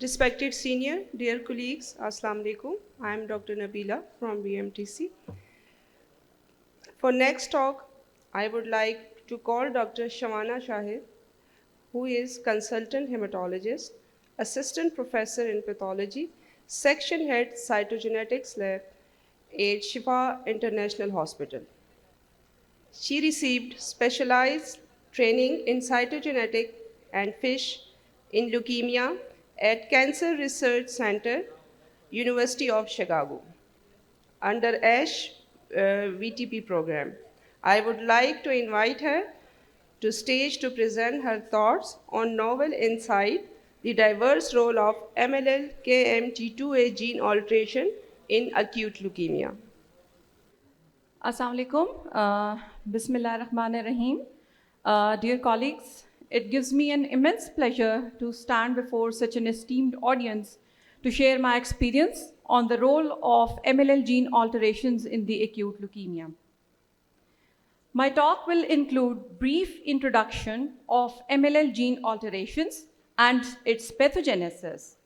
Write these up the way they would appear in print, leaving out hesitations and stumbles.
Respected senior, dear colleagues, Assalamu alaikum. I am Dr. Nabila from BMTC. For next talk, I would like to call Dr. Shavana Shahid, who is consultant hematologist, assistant professor in pathology, section head cytogenetics lab at Shifa International Hospital. She received specialized training in cytogenetic and FISH in leukemia at Cancer Research Center, University of Chicago, under ASH VTP program. I would like to invite her to stage to present her thoughts on novel insight, the diverse role of MLL KMT2A gene alteration in acute leukemia. Assalamu alaikum. Bismillah ar-Rahman ar-Rahim. Dear colleagues, it gives me an immense pleasure to stand before such an esteemed audience to share my experience on the role of MLL gene alterations in the acute leukemia. My talk will include brief introduction of MLL gene alterations and its pathogenesis.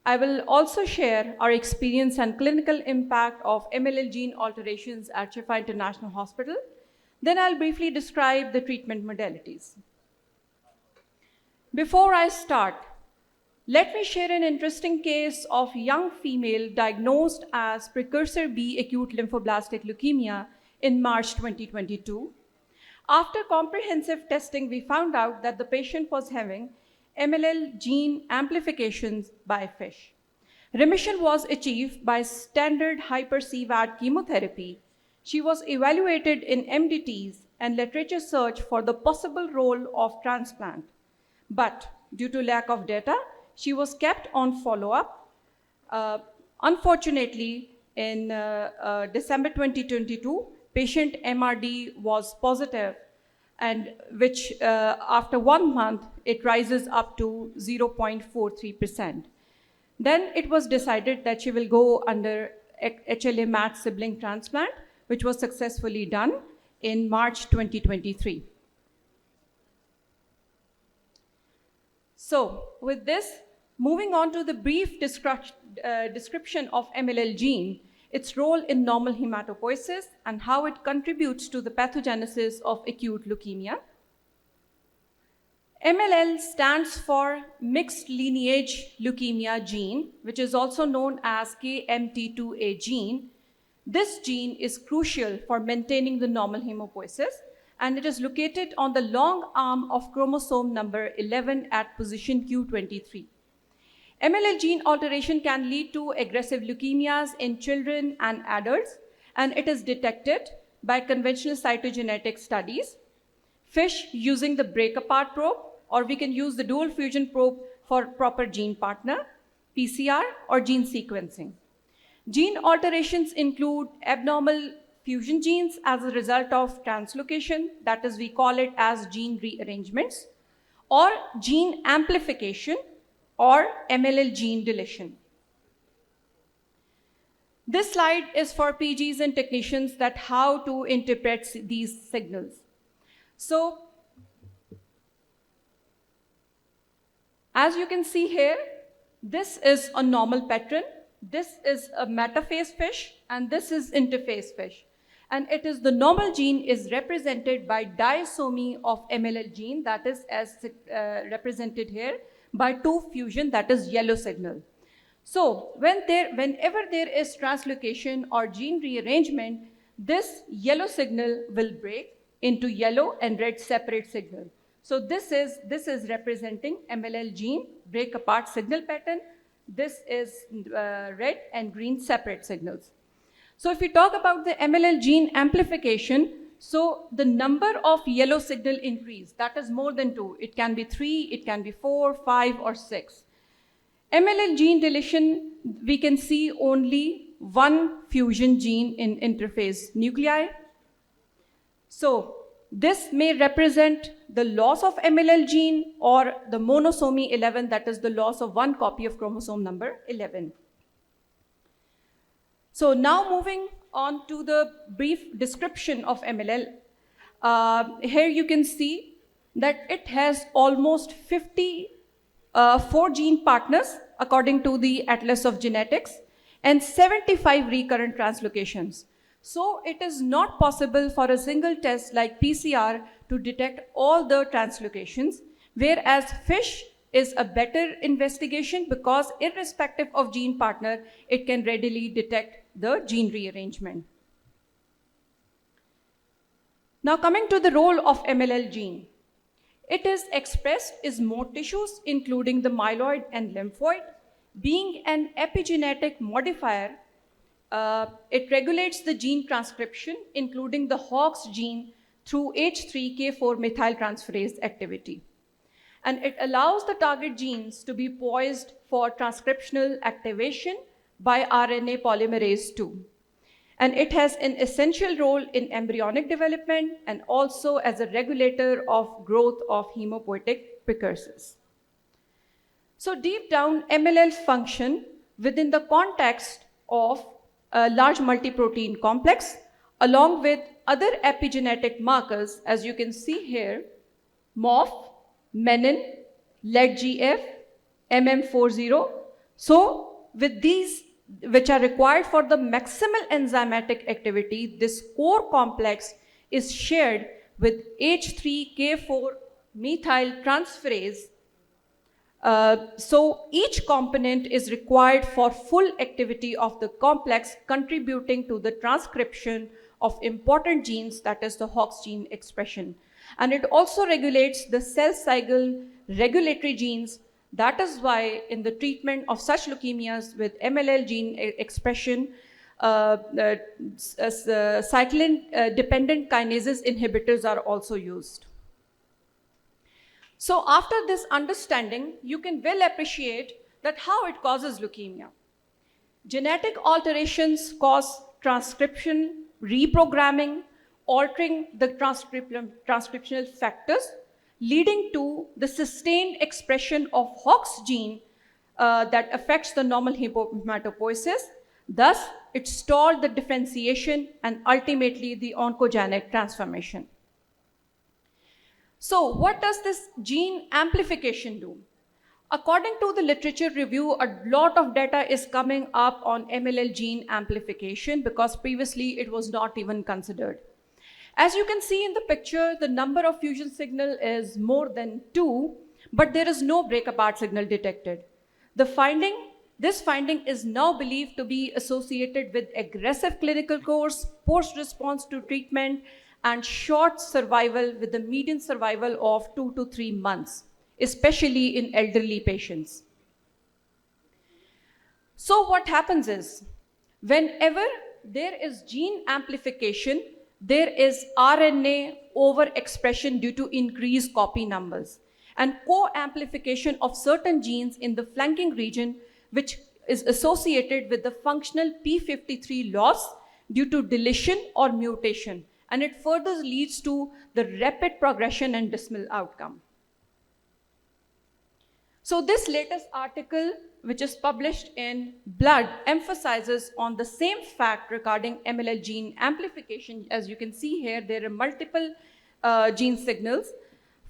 I will also share our experience and clinical impact of MLL gene alterations at Shifa International Hospital. Then I'll briefly describe the treatment modalities. Before I start, let me share an interesting case of a young female diagnosed as precursor B acute lymphoblastic leukemia in March 2022. After comprehensive testing, we found out that the patient was having MLL gene amplifications by FISH. Remission was achieved by standard hyper-CVAD chemotherapy. She was evaluated in MDTs and literature search for the possible role of transplant. But due to lack of data, she was kept on follow-up. Unfortunately, in December 2022, patient MRD was positive, and which after 1 month, it rises up to 0.43%. Then it was decided that she will go under HLA matched sibling transplant, which was successfully done in March 2023. So with this, moving on to the brief description of MLL gene, its role in normal hematopoiesis, and how it contributes to the pathogenesis of acute leukemia. MLL stands for mixed lineage leukemia gene, which is also known as KMT2A gene. This gene is crucial for maintaining the normal hemopoiesis, and it is located on the long arm of chromosome number 11 at position Q23. MLL gene alteration can lead to aggressive leukemias in children and adults, and it is detected by conventional cytogenetic studies, FISH using the break-apart probe, or we can use the dual fusion probe for proper gene partner, PCR, or gene sequencing. Gene alterations include abnormal fusion genes as a result of translocation, that is, we call it as gene rearrangements, or gene amplification, or MLL gene deletion. This slide is for PGs and technicians that how to interpret these signals. So, as you can see here, this is a normal pattern, this is a metaphase FISH, and this is interphase FISH. And it is the normal gene is represented by disomy of MLL gene, that is as represented here by 2 fusion, that is yellow signal. So whenever there is translocation or gene rearrangement, this yellow signal will break into yellow and red separate signal. So this is representing MLL gene break apart signal pattern. This is red and green separate signals. So if we talk about the MLL gene amplification, so the number of yellow signal increase, that is more than 2. It can be 3, it can be 4, 5, or 6. MLL gene deletion, we can see only 1 fusion gene in interphase nuclei. So this may represent the loss of MLL gene or the monosomy 11, that is the loss of 1 copy of chromosome number 11. So now moving on to the brief description of MLL. Here you can see that it has almost 54 gene partners according to the Atlas of Genetics, and 75 recurrent translocations. So it is not possible for a single test like PCR to detect all the translocations, whereas FISH is a better investigation because irrespective of gene partner, it can readily detect the gene rearrangement. Now coming to the role of MLL gene. It is expressed in more tissues, including the myeloid and lymphoid. Being an epigenetic modifier, it regulates the gene transcription, including the Hox gene through H3K4 methyltransferase activity. And it allows the target genes to be poised for transcriptional activation by RNA polymerase II. And it has an essential role in embryonic development and also as a regulator of growth of hemopoietic precursors. So deep down, MLL function within the context of a large multi-protein complex along with other epigenetic markers, as you can see here, MOF, menin, LEDGF, MM40. So with these, which are required for the maximal enzymatic activity, this core complex is shared with H3K4 methyltransferase. So each component is required for full activity of the complex, contributing to the transcription of important genes, that is the Hox gene expression. And it also regulates the cell cycle regulatory genes. That is why in the treatment of such leukemias with MLL gene expression, cyclin-dependent kinases inhibitors are also used. So after this understanding, you can well appreciate that how it causes leukemia. Genetic alterations cause transcription, reprogramming, altering the transcriptional factors, leading to the sustained expression of Hox gene that affects the normal hematopoiesis. Thus, it stalled the differentiation and ultimately the oncogenic transformation. So what does this gene amplification do? According to the literature review, a lot of data is coming up on MLL gene amplification because previously it was not even considered. As you can see in the picture, the number of fusion signal is more than 2, but there is no break-apart signal detected. This finding is now believed to be associated with aggressive clinical course, post-response to treatment, and short survival with the median survival of 2 to 3 months, especially in elderly patients. So what happens is, whenever there is gene amplification, there is RNA overexpression due to increased copy numbers and co-amplification of certain genes in the flanking region, which is associated with the functional P53 loss due to deletion or mutation, and it further leads to the rapid progression and dismal outcome. So this latest article, which is published in Blood, emphasizes on the same fact regarding MLL gene amplification. As you can see here, there are multiple gene signals,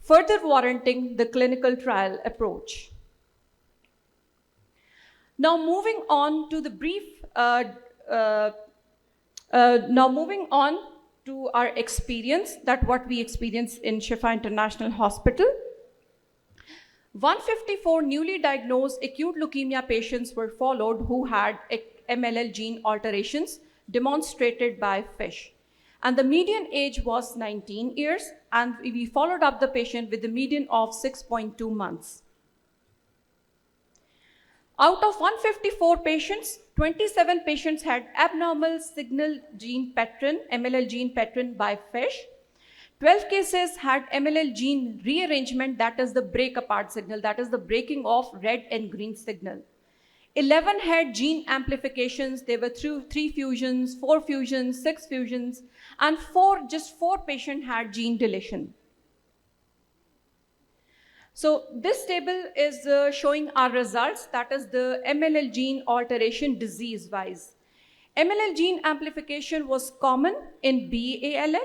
further warranting the clinical trial approach. Now moving on to the brief, to our experience, that what we experienced in Shifa International Hospital. 154 newly diagnosed acute leukemia patients were followed who had MLL gene alterations demonstrated by FISH. And the median age was 19 years, and we followed up the patient with a median of 6.2 months. Out of 154 patients, 27 patients had abnormal signal gene pattern, MLL gene pattern by FISH. 12 cases had MLL gene rearrangement, that is the break apart signal, that is the breaking of red and green signal. 11 had gene amplifications, there were 3 fusions, 4 fusions, 6 fusions, and just 4 patients had gene deletion. So this table is showing our results, that is the MLL gene alteration disease-wise. MLL gene amplification was common in BALL.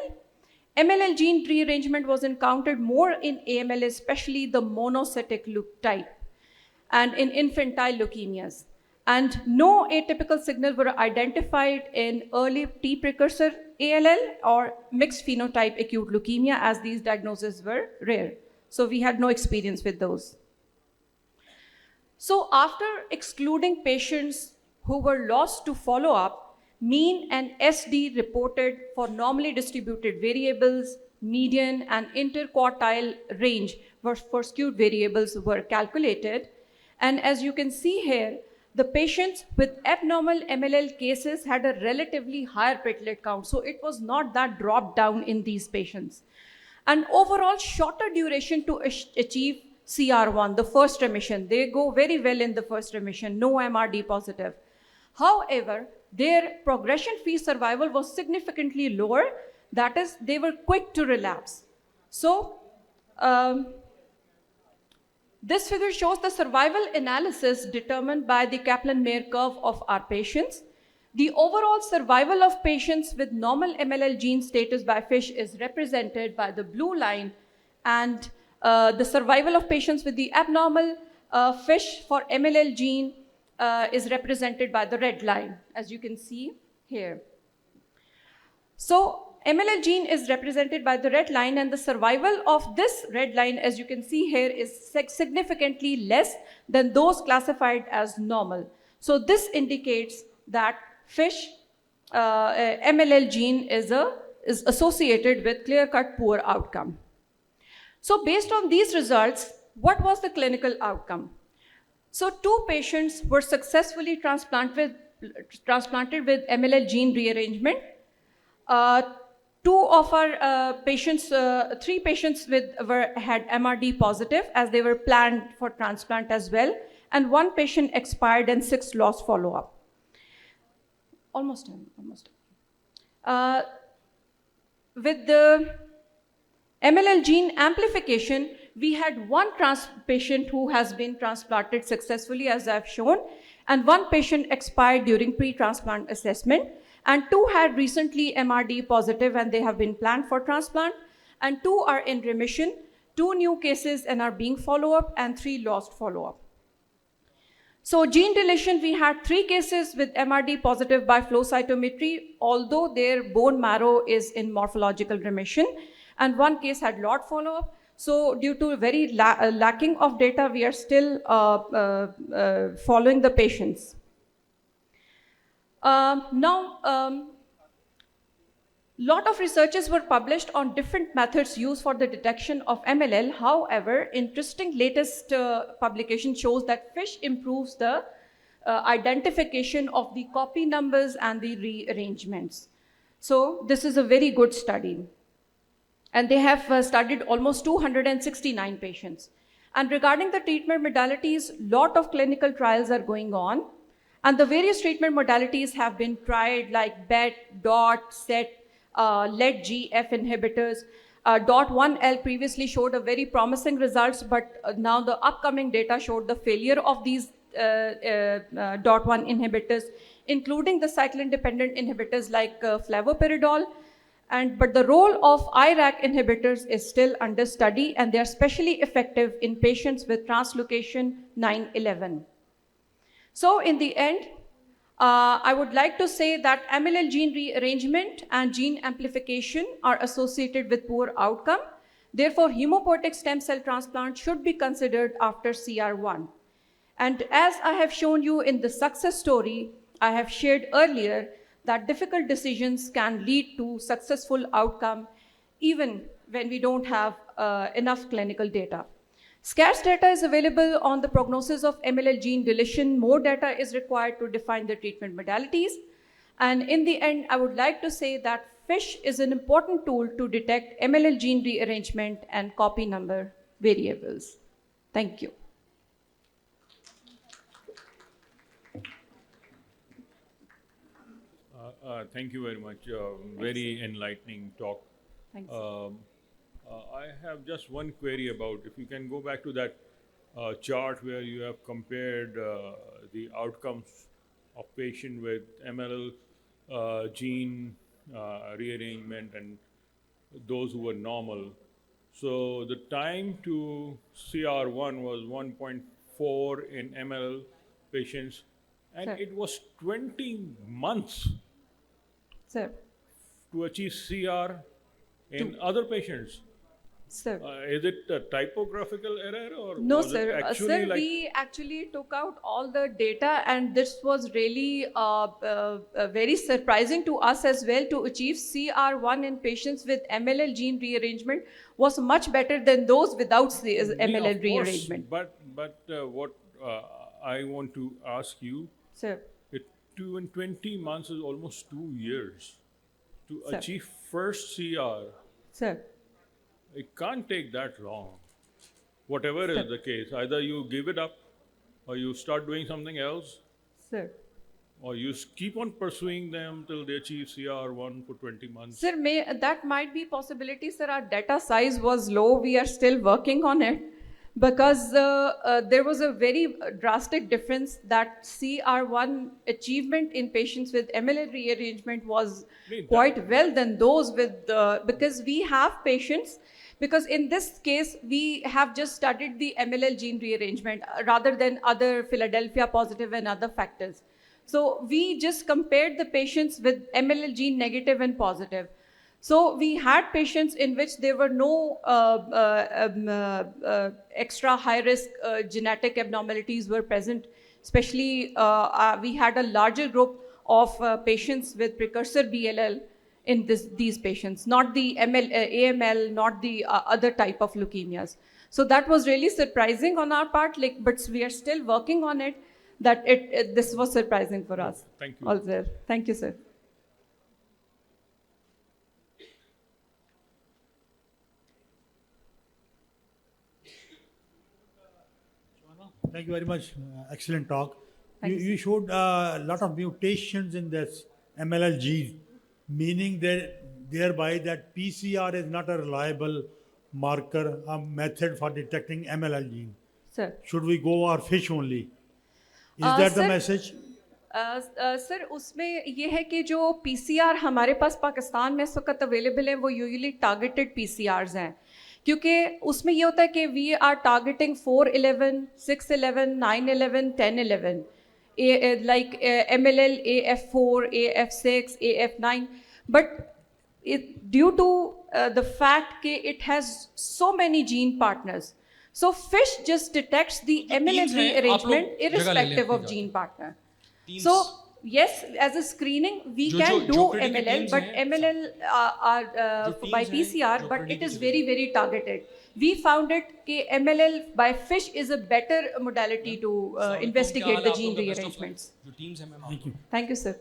MLL gene rearrangement was encountered more in AML, especially the monocytic type. and in infantile leukemias. And no atypical signal were identified in early T precursor ALL or mixed phenotype acute leukemia, as these diagnoses were rare. So we had no experience with those. So after excluding patients who were lost to follow-up, mean and SD reported for normally distributed variables, median and interquartile range for skewed variables were calculated. And as you can see here, the patients with abnormal MLL cases had a relatively higher platelet count. So it was not that dropped down in these patients. And overall, shorter duration to achieve CR1, the first remission. They go very well in the first remission, no MRD positive. However, their progression-free survival was significantly lower. That is, they were quick to relapse. So, this figure shows the survival analysis determined by the Kaplan-Meier curve of our patients. The overall survival of patients with normal MLL gene status by FISH is represented by the blue line, and the survival of patients with the abnormal FISH for MLL gene is represented by the red line, as you can see here. So MLL gene is represented by the red line, and the survival of this red line, as you can see here, is significantly less than those classified as normal. So this indicates that FISH MLL gene is associated with clear-cut poor outcome. So based on these results, what was the clinical outcome? So 2 patients were successfully transplanted with MLL gene rearrangement. 2 of our patients, 3 patients had MRD positive, as they were planned for transplant as well, and 1 patient expired and 6 lost follow-up. Almost done. With the MLL gene amplification, we had 1 patient who has been transplanted successfully, as I've shown, and 1 patient expired during pre-transplant assessment, and 2 had recently MRD positive and they have been planned for transplant, and 2 are in remission, 2 new cases and are being follow-up, and 3 lost follow-up. So gene deletion, we had 3 cases with MRD positive by flow cytometry, although their bone marrow is in morphological remission, and 1 case had lot follow-up. So due to very lacking of data, we are still following the patients. Lot of researches were published on different methods used for the detection of MLL. However, interesting latest publication shows that FISH improves the identification of the copy numbers and the rearrangements. So this is a very good study. And they have studied almost 269 patients. And regarding the treatment modalities, lot of clinical trials are going on. And the various treatment modalities have been tried, like BET, DOT, SET, LET-GF inhibitors. DOT1L previously showed a very promising results, but now the upcoming data showed the failure of these DOT1 inhibitors, including the cyclin-dependent inhibitors like flavopiridol. But the role of IRAK inhibitors is still under study, and they are especially effective in patients with translocation 911. So in the end, I would like to say that MLL gene rearrangement and gene amplification are associated with poor outcome. Therefore, hematopoietic stem cell transplant should be considered after CR1. And as I have shown you in the success story I have shared earlier, that difficult decisions can lead to successful outcome even when we don't have enough clinical data. Scarce data is available on the prognosis of MLL gene deletion. More data is required to define the treatment modalities. And in the end, I would like to say that FISH is an important tool to detect MLL gene rearrangement and copy number variables. Thank you. Thank you very much. Very enlightening talk. Thanks. I have just one query about, if you can go back to that chart where you have compared the outcomes of patient with MLL gene rearrangement and those who were normal. So the time to CR1 was 4 in MLL patients, and Sir. it was 20 months Sir, to achieve CR in other patients. sir. Is it a typographical error or No, was sir. it actually Sir, like we actually took out all the data, and this was really very surprising to us as well. To achieve CR1 in patients with MLL gene rearrangement was much better than those without MLL of course, rearrangement. but what I want to ask you, Sir, it 20 months is almost 2 years to Sir. achieve first CR. sir. It can't take that long. Whatever is the case, either you give it up, or you start doing something else, Sir. or you keep on pursuing them till they achieve CR1 for 20 months. Sir, that might be possibility, sir. Our data size was low. We are still working on it because there was a very drastic difference that CR1 achievement in patients with MLL rearrangement was Mean quite well than those with, because we have patients, because in this case, we have just studied the MLL gene rearrangement rather than other Philadelphia positive and other factors. So we just compared the patients with MLL gene negative and positive. So we had patients in which there were no extra high risk genetic abnormalities were present. Especially we had a larger group of patients with precursor BLL in these patients, not the AML, not the other type of leukemias. So that was really surprising on our part, like, but we are still working on it. That this was surprising for us. Thank you. Also, thank you, sir. Thank you very much. Excellent talk. Thank you, You showed a lot of mutations in this MLL gene, meaning that thereby that PCR is not a reliable marker, a method for detecting MLL gene. Sir. Should we go our fish only? Is that the sir, message? Sir उसमें ये है कि जो PCR हमारे पास पाकिस्तान में इस वक्त available है वो यूजुअली टारगेटेड पीसीआरस हैं, क्योंकि उसमें ये होता है कि we are targeting 411, 611, 911, 1011 like MLL, AF4, AF6, AF9, but due to the fact that it has so many gene partners, so FISH just detects the MLL हैं, आप rearrangement लोग जगह ले लें irrespective of अपनी gene बात। partner. Teams- So yes, as a screening, we जो- can जो- do जो critical MLL, teams but हैं, MLL are जो by teams हैं, PCR, जो but it critical is very, very targeted. We found it that MLL by FISH is a better modality to अस्सलाम वालेकुम, क्या investigate हाल the है आप gene लोगों का? Best of luck। rearrangements. जो teams हैं, मैं Thank you. Thank you, sir.